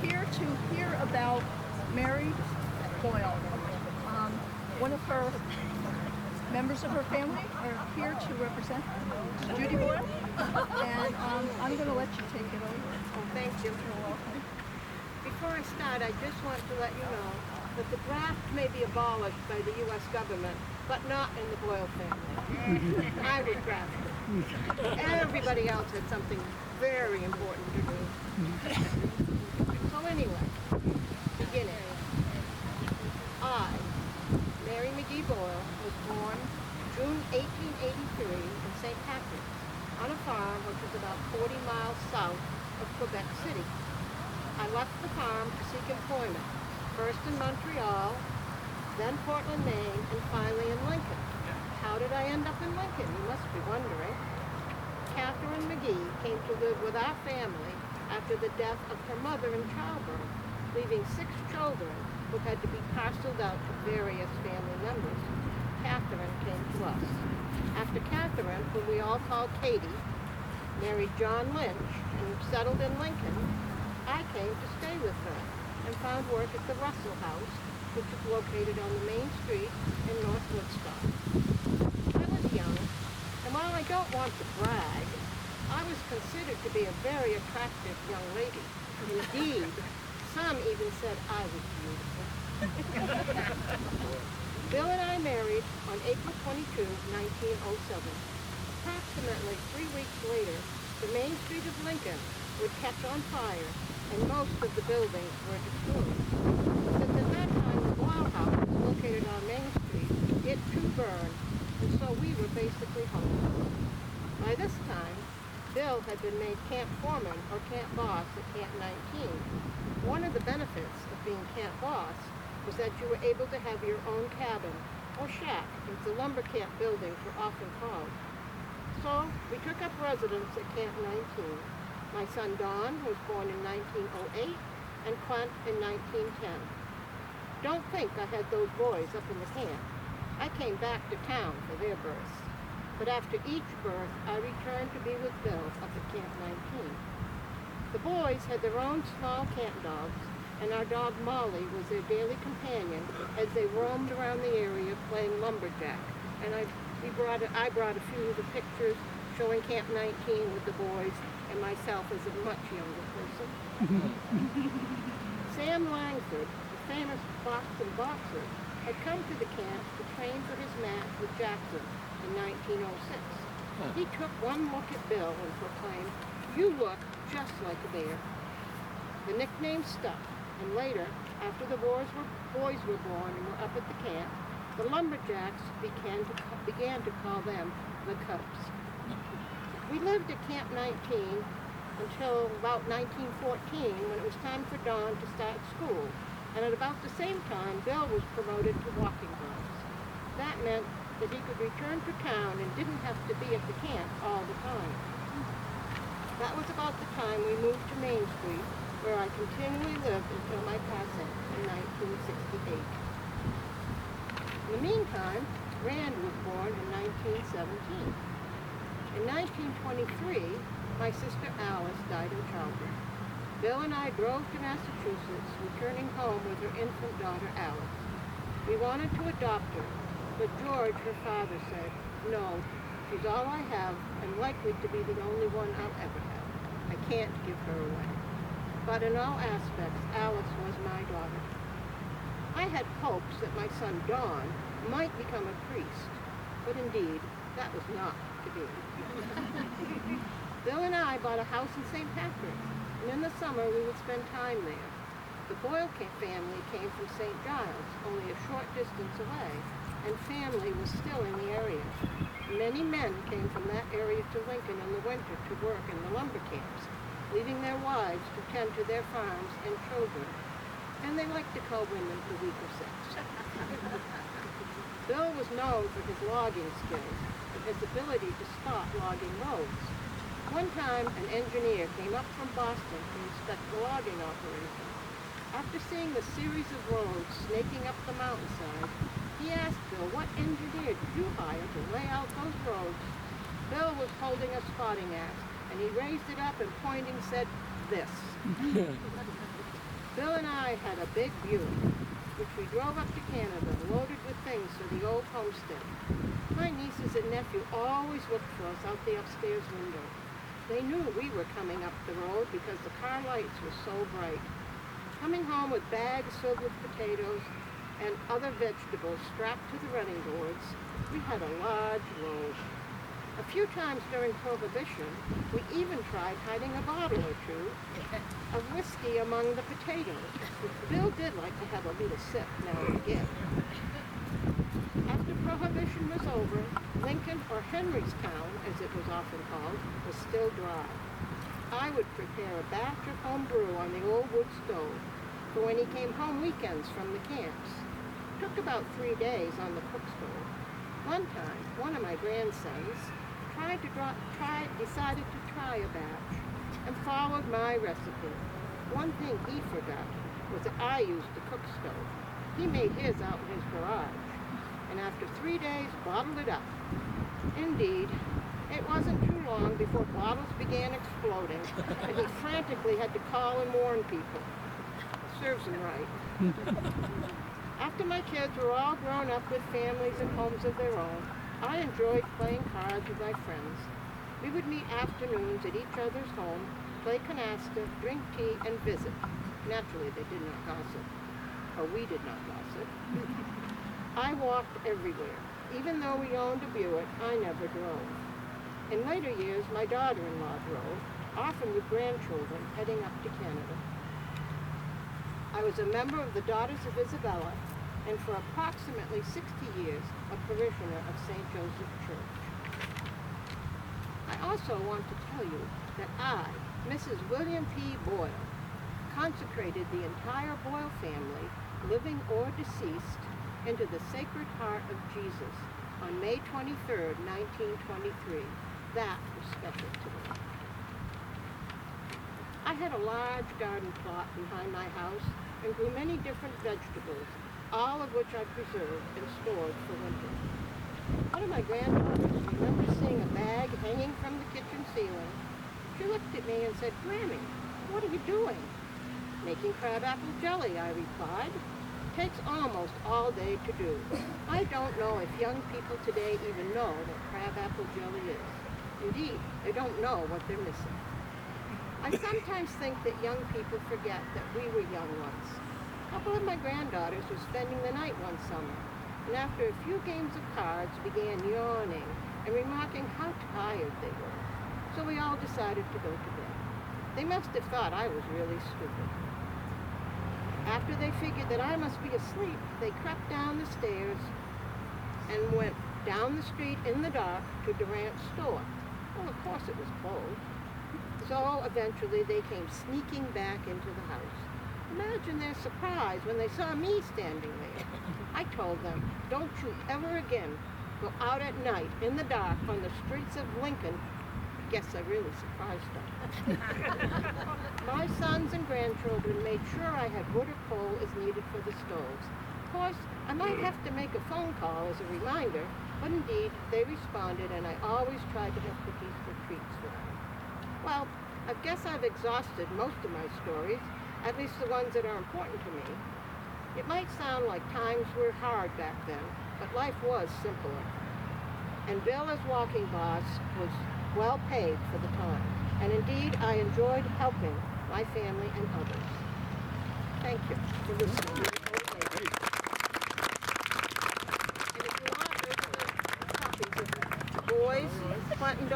here to hear about Mary Boyle. One of her members of her family are here to represent Judy Boyle, and I'm going to let you take it over. Oh, thank you. You're welcome. Before I start, I just want to let you know that the draft may be abolished by the U.S. government, but not in the Boyle family. I was drafted. Everybody else had something very important to do. So anyway, beginning. I, Mary McGee Boyle, was born June 1883 in St. Patrick's on a farm which is about 40 miles south of Quebec City. I left the farm to seek employment, first in Montreal, then Portland, Maine, and finally in Lincoln. How did I end up in Lincoln, you must be wondering. Catherine McGee came to live with our family after the death of her mother in childbirth, leaving 6 children who had to be parceled out to various family members. Catherine came to us. After Catherine, whom we all called Katie, married John Lynch and settled in Lincoln, I came to stay with her and found work at the Russell House, which is located on the main street in North Woodstock. I was young, and while I don't want to brag, I was considered to be a very attractive young lady. Indeed, some even said I was beautiful. Bill and I married on April 22, 1907. Approximately 3 weeks later, the main street of Lincoln would catch on fire, and most of the buildings were destroyed. Since at that time the Boyle House was located on Main Street, it too burned, and so we were basically homeless. By this time, Bill had been made camp foreman or camp boss at Camp 19. One of the benefits of being camp boss was that you were able to have your own cabin or shack, as the lumber camp buildings were often called. So we took up residence at Camp 19. My son Don was born in 1908 and Quint in 1910. Don't think I had those boys up in the camp. I came back to town for their births. But after each birth, I returned to be with Bill up at Camp 19. The boys had their own small camp dogs, and our dog Molly was their daily companion as they roamed around the area playing lumberjack. And I brought a few of the pictures showing Camp 19 with the boys and myself as a much younger person. Sam Langford, the famous Boston boxer, had come to the camp to train for his match with Jackson in 1906. He took one look at Bill and proclaimed, "You look just like a bear." The nickname stuck, and later, after the boys were born and were up at the camp, the lumberjacks began to call them the Cubs. We lived at Camp 19 until about 1914, when it was time for Don to start school, and at about the same time, Bill was promoted to walking boss. That meant that he could return to town and didn't have to be at the camp all the time. That was about the time we moved to Main Street, where I continually lived until my passing in 1968. In the meantime, Rand was born in 1917. In 1923, my sister Alice died in childbirth. Bill and I drove to Massachusetts, returning home with her infant daughter Alice. We wanted to adopt her, but George, her father, said, "No, she's all I have and likely to be the only one I'll ever have. I can't give her away." But in all aspects, Alice was my daughter. I had hopes that my son Don might become a priest, but indeed, that was not to be. Bill and I bought a house in St. Patrick's, and in the summer we would spend time there. The Boyle family came from St. Giles, only a short distance away, and family was still in the area. Many men came from that area to Lincoln in the winter to work in the lumber camps, leaving their wives to tend to their farms and children, and they liked to call women the weaker sex. Bill was known for his logging skills and his ability to spot logging roads. One time, an engineer came up from Boston to inspect the logging operation. After seeing the series of roads snaking up the mountainside, he asked Bill, "What engineer did you hire to lay out those roads?" Bill was holding a spotting axe, and he raised it up and pointing said, "This." Bill and I had a big Buick, which we drove up to Canada, loaded with things for the old homestead. My nieces and nephew always looked for us out the upstairs window. They knew we were coming up the road because the car lights were so bright. Coming home with bags filled with potatoes and other vegetables strapped to the running boards, we had a large load. A few times during Prohibition, we even tried hiding a bottle or two of whiskey among the potatoes. Bill did like to have a little sip now and again. After Prohibition was over, Lincoln, or Henrystown, as it was often called, was still dry. I would prepare a batch of home brew on the old wood stove for when he came home weekends from the camps. It took about 3 days on the cook stove. One time, one of my grandsons decided to try a batch and followed my recipe. One thing he forgot was that I used the cook stove. He made his out in his garage, and after 3 days, bottled it up. Indeed, it wasn't too long before bottles began exploding, and he frantically had to call and warn people. Serves him right. After my kids were all grown up with families and homes of their own, I enjoyed playing cards with my friends. We would meet afternoons at each other's home, play canasta, drink tea, and visit. Naturally, they did not gossip, or we did not gossip. I walked everywhere. Even though we owned a Buick, I never drove. In later years, my daughter-in-law drove, often with grandchildren heading up to Canada. I was a member of the Daughters of Isabella, and for approximately 60 years, a parishioner of St. Joseph Church. I also want to tell you that I, Mrs. William P. Boyle, consecrated the entire Boyle family, living or deceased, into the Sacred Heart of Jesus on May 23rd, 1923. That was special to me. I had a large garden plot behind my house and grew many different vegetables, all of which I preserved and stored for winter. One of my granddaughters remembers seeing a bag hanging from the kitchen ceiling. She looked at me and said, "Grammy, what are you doing?" "Making crabapple jelly," I replied. Takes almost all day to do. I don't know if young people today even know what crabapple jelly is. Indeed, they don't know what they're missing. I sometimes think that young people forget that we were young once. A couple of my granddaughters were spending the night one summer, and after a few games of cards began yawning and remarking how tired they were. So we all decided to go to bed. They must have thought I was really stupid. After they figured that I must be asleep, they crept down the stairs and went down the street in the dark to Durant's store. Well, of course it was closed. So eventually they came sneaking back into the house. Imagine their surprise when they saw me standing there. I told them, "Don't you ever again go out at night in the dark on the streets of Lincoln." Guess I really surprised them. My sons and grandchildren made sure I had wood or coal as needed for the stoves. Of course, I might have to make a phone call as a reminder, but indeed, they responded, and I always tried to have cookies for treats for them. Well, I guess I've exhausted most of my stories, at least the ones that are important to me. It might sound like times were hard back then, but life was simpler. And Bill, as walking boss, was well paid for the time. And indeed, I enjoyed helping my family and others. Thank you for listening. And if you want, there's the copies of Boys, Clinton